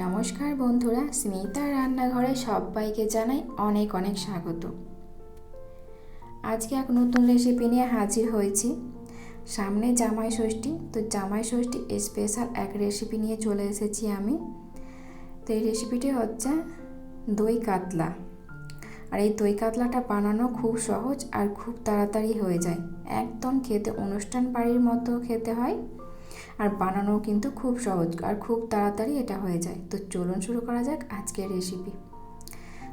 নমস্কার বন্ধুরা, স্মিতার রান্নাঘরে সবাইকে জানাই অনেক অনেক স্বাগত। আজকে এক নতুন রেসিপি নিয়ে হাজির হয়েছি। সামনে জামাই ষষ্ঠী, তো জামাই ষষ্ঠী স্পেশাল এক রেসিপি নিয়ে চলে এসেছি আমি। তো এই রেসিপিটি হচ্ছে দই কাতলা। আর এই দই কাতলাটা বানানো খুব সহজ আর খুব তাড়াতাড়ি হয়ে যায়। একদম খেতে অনুষ্ঠান বাড়ির মতো খেতে হয়, আর বানানো কিন্তু খুব সহজ আর খুব তাড়াতাড়ি এটা হয়ে যায়। তো চলুন শুরু করা যাক আজকের রেসিপি।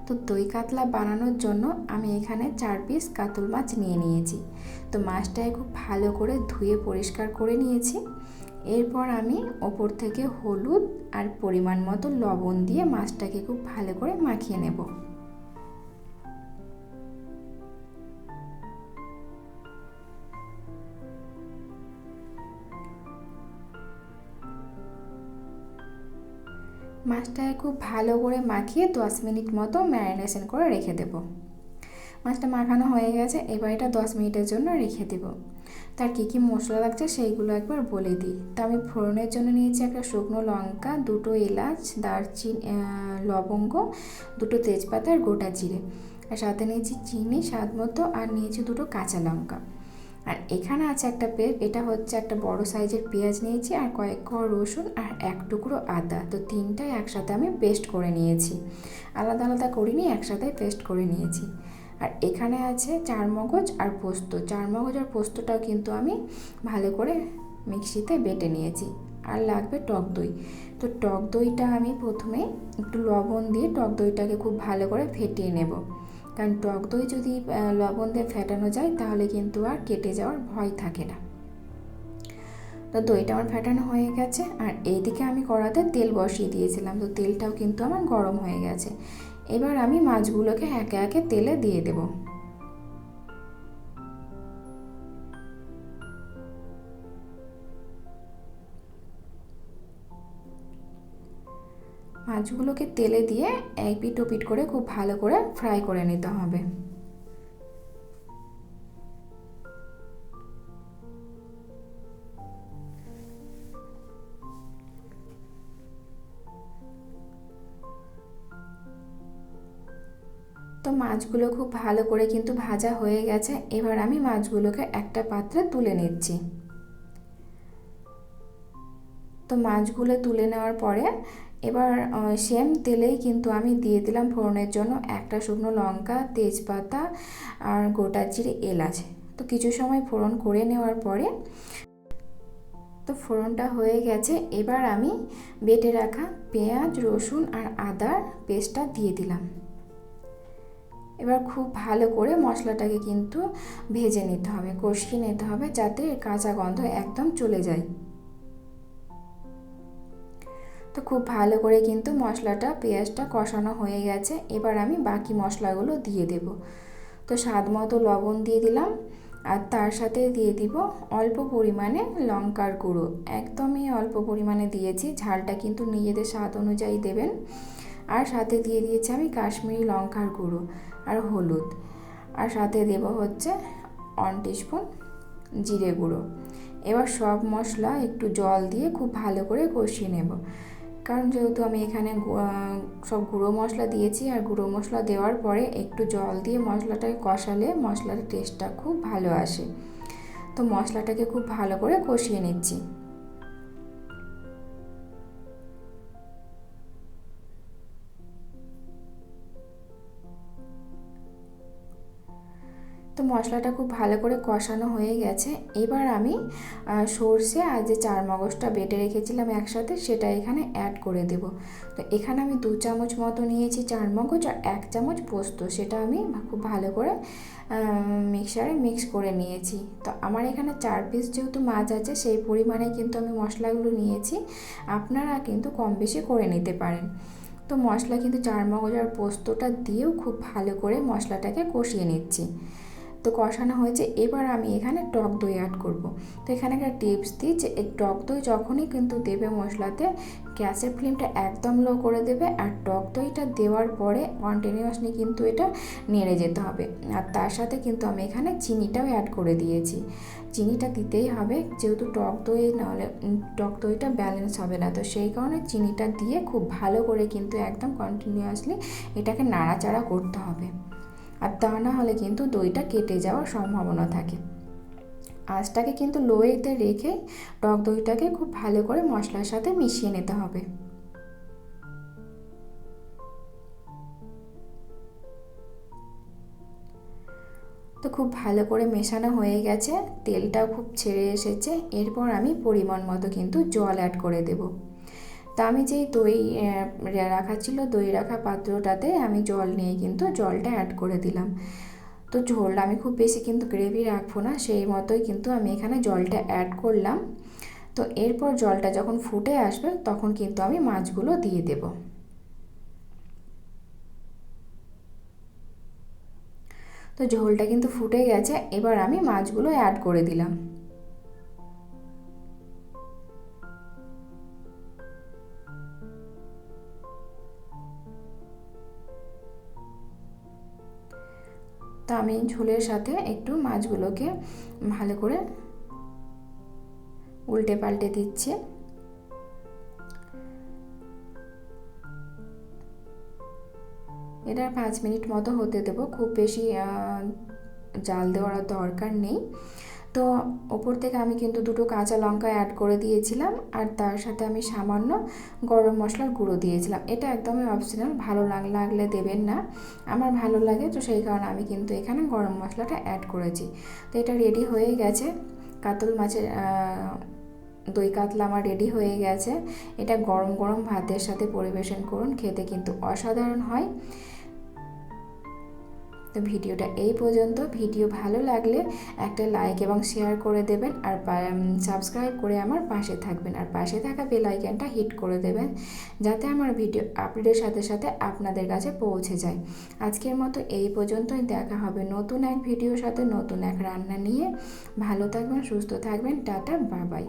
তো দই কাতলা বানানোর জন্য আমি এখানে 4 পিস কাতল মাছ নিয়ে নিয়েছি। তো মাছটাকে খুব ভালো করে ধুয়ে পরিষ্কার করে নিয়েছি। এরপর আমি ওপর থেকে হলুদ আর পরিমাণ মতো লবণ দিয়ে মাছটাকে খুব ভালো করে মাখিয়ে নেব। মাছটাকে খুব ভালো করে মাখিয়ে 10 মিনিট মতো ম্যারিনেশন করে রেখে দেব। মাছটা মাখানো হয়ে গেছে, এবার এটা 10 মিনিটের জন্য রেখে দেব। তার কী কী মশলা লাগছে সেইগুলো একবার বলে দিই। তো আমি ফোড়নের জন্য নিয়েছি একটা শুকনো লঙ্কা, 2টো এলাচ, দারচিনি, লবঙ্গ, 2টো তেজপাতা আর গোটা জিরে, আর সাথে নিয়েছি চিনি স্বাদ মতো, আর নিয়েছি 2টো কাঁচা লঙ্কা। আর এখানে আছে একটা এটা হচ্ছে একটা বড় সাইজের পেঁয়াজ নিয়েছি, আর কয়েক কোয়া রসুন, আর এক টুকরো আদা। তো তিনটাই একসাথে আমি পেস্ট করে নিয়েছি, আলাদা আলাদা করিনি, একসাথে পেস্ট করে নিয়েছি। আর এখানে আছে চারমগজ আর পোস্ত। চারমগজ আর পোস্তটাও কিন্তু আমি ভালো করে মিক্সিতে বেটে নিয়েছি। আর লাগবে টক দই। তো টক দইটা আমি প্রথমে একটু লবণ দিয়ে টক দইটাকে খুব ভালো করে ফেটিয়ে নেব, কারণ টক দই যদি লবণ দিয়ে ফেটানো যায় তাহলে কিন্তু আর কেটে যাওয়ার ভয় থাকে না। তো দইটা আমার ফেটানো হয়ে গেছে, আর এইদিকে আমি কড়াতে তেল বসিয়ে দিয়েছিলাম। তো তেলটাও কিন্তু আমার গরম হয়ে গেছে। এবার আমি মাছগুলোকে একে একে তেলে দিয়ে দেব। মাছগুলোকে তেলে দিয়ে এক পিঠ ও পিঠ করে খুব ভালো করে ফ্রাই করে নিতে হবে। তো মাছগুলো খুব ভালো করে কিন্তু ভাজা হয়ে গেছে। এবার আমি মাছগুলোকে একটা পাত্রে তুলে নিচ্ছি। তো মাছগুলো তুলে নেওয়ার পরে এবার সেম তেলেই কিন্তু আমি দিয়ে দিলাম ফোড়নের জন্য একটা শুকনো লঙ্কা, তেজপাতা আর গোটা জিরে, এলাচ। তো কিছু সময় ফোড়ন করে নেওয়ার পরে তো ফোড়নটা হয়ে গেছে। এবার আমি বেটে রাখা পেঁয়াজ, রসুন আর আদার পেস্টটা দিয়ে দিলাম। এবার খুব ভালো করে মশলাটাকে কিন্তু ভেজে নিতে হবে, কষিয়ে নিতে হবে, যাতে কাঁচা গন্ধ একদম চলে যায়। তো খুব ভালো করে কিন্তু মশলাটা, পেঁয়াজটা কষানো হয়ে গেছে। এবার আমি বাকি মশলাগুলো দিয়ে দেব। তো স্বাদ মতো লবণ দিয়ে দিলাম, আর তার সাথে দিয়ে দিব অল্প পরিমাণে লঙ্কার গুঁড়ো। একদমই অল্প পরিমাণে দিয়েছি, ঝালটা কিন্তু নিজেদের স্বাদ অনুযায়ী দেবেন। আর সাথে দিয়ে দিয়েছি আমি কাশ্মীরি লঙ্কার গুঁড়ো আর হলুদ, আর সাথে দেব হচ্ছে 1 টিস্পুন জিরে গুঁড়ো। এবার সব মশলা একটু জল দিয়ে খুব ভালো করে কষিয়ে নেব, কারণ যেহেতু আমি এখানে সব গুঁড়ো মশলা দিয়েছি, আর গুঁড়ো মশলা দেওয়ার পরে একটু জল দিয়ে মশলাটাকে কষালে মশলার টেস্টটা খুব ভালো আসে। তো মশলাটাকে খুব ভালো করে কষিয়ে নিচ্ছি। তো মশলাটা খুব ভালো করে কষানো হয়ে গেছে। এবার আমি সর্ষে আর যে চারমগজটা বেটে রেখেছিলাম একসাথে, সেটা এখানে অ্যাড করে দেব। তো এখানে আমি 2 চামচ মতো নিয়েছি চারমগজ, আর 1 চামচ পোস্ত, সেটা আমি খুব ভালো করে মিক্সারে মিক্স করে নিয়েছি। তো আমার এখানে 4 পিস যেহেতু মাছ আছে, সেই পরিমাণে কিন্তু আমি মশলাগুলো নিয়েছি। আপনারা কিন্তু কম বেশি করে নিতে পারেন। তো মশলা কিন্তু চারমগজ আর পোস্তটা দিয়েও খুব ভালো করে মশলাটাকে কষিয়ে নিচ্ছি। তো কষানো হয়েছে, এবার আমি এখানে টক দই অ্যাড করব। তো এখানে একটা টিপস দিই যে এই টক দই যখনই কিন্তু দেবে মশলাতে, গ্যাসের ফ্লেমটা একদম লো করে দেবে, আর টক দইটা দেওয়ার পরে কন্টিনিউয়াসলি কিন্তু এটা নেড়ে যেতে হবে। আর তার সাথে কিন্তু আমি এখানে চিনিটাও অ্যাড করে দিয়েছি। চিনিটা দিতেই হবে, যেহেতু টক দই নাহলে টক দইটা ব্যালেন্স হবে না, তো সেই কারণে চিনিটা দিয়ে খুব ভালো করে কিন্তু একদম কন্টিনিউয়াসলি এটাকে নাড়াচাড়া করতে হবে। আর তা না হলে কিন্তু দইটা কেটে যাওয়ার সম্ভাবনা থাকে। আঁচটাকে কিন্তু লোয়েতে রেখে টক দইটাকে খুব ভালো করে মশলার সাথে মিশিয়ে নিতে হবে। তো খুব ভালো করে মেশানো হয়ে গেছে, তেলটাও খুব ছেড়ে এসেছে। এরপর আমি পরিমাণ মতো কিন্তু জল অ্যাড করে দেব। তা আমি যেই দই রাখা ছিল, দই রাখা পাত্রটাতে আমি জল নিয়ে কিন্তু জলটা অ্যাড করে দিলাম। তো ঝোলটা আমি খুব বেশি কিন্তু গ্রেভি রাখবো না, সেই মতোই কিন্তু আমি এখানে জলটা অ্যাড করলাম। তো এরপর জলটা যখন ফুটে আসবে তখন কিন্তু আমি মাছগুলো দিয়ে দেব। তো ঝোলটা কিন্তু ফুটে গেছে, এবার আমি মাছগুলো অ্যাড করে দিলাম। তো আমি ঝোলের সাথে একটু মাছগুলোকে ভালো করে উল্টে পাল্টে দিচ্ছি। এটা 5 মিনিট মতো হতে দেবো, খুব বেশি জাল দেওয়ার দরকার নেই। তো ওপর থেকে আমি কিন্তু 2টো কাঁচা লঙ্কা অ্যাড করে দিয়েছিলাম, আর তার সাথে আমি সামান্য গরম মশলার গুঁড়ো দিয়েছিলাম। এটা একদমই অপশনাল, ভালো লাগলে দেবেন না, আমার ভালো লাগে তো সেই কারণে আমি কিন্তু এখানে গরম মশলাটা অ্যাড করেছি। তো এটা রেডি হয়ে গেছে, কাতল মাছের দই কাতলা আমার রেডি হয়ে গেছে। এটা গরম গরম ভাতের সাথে পরিবেশন করুন, খেতে কিন্তু অসাধারণ হয়। তো ভিডিওটা এই পর্যন্ত। ভিডিও ভালো লাগলে একটা লাইক এবং শেয়ার করে দেবেন, আর সাবস্ক্রাইব করে আমার পাশে থাকবেন, আর পাশে থাকা বেল আইকনটা হিট করে দেবেন, যাতে আমার ভিডিও আপলোডের সাথে সাথে আপনাদের কাছে পৌঁছে যায়। আজকের মতো এই পর্যন্তই, দেখা হবে নতুন এক ভিডিওর সাথে, নতুন এক রান্না নিয়ে। ভালো থাকবেন, সুস্থ থাকবেন, টাটা, বাই বাই।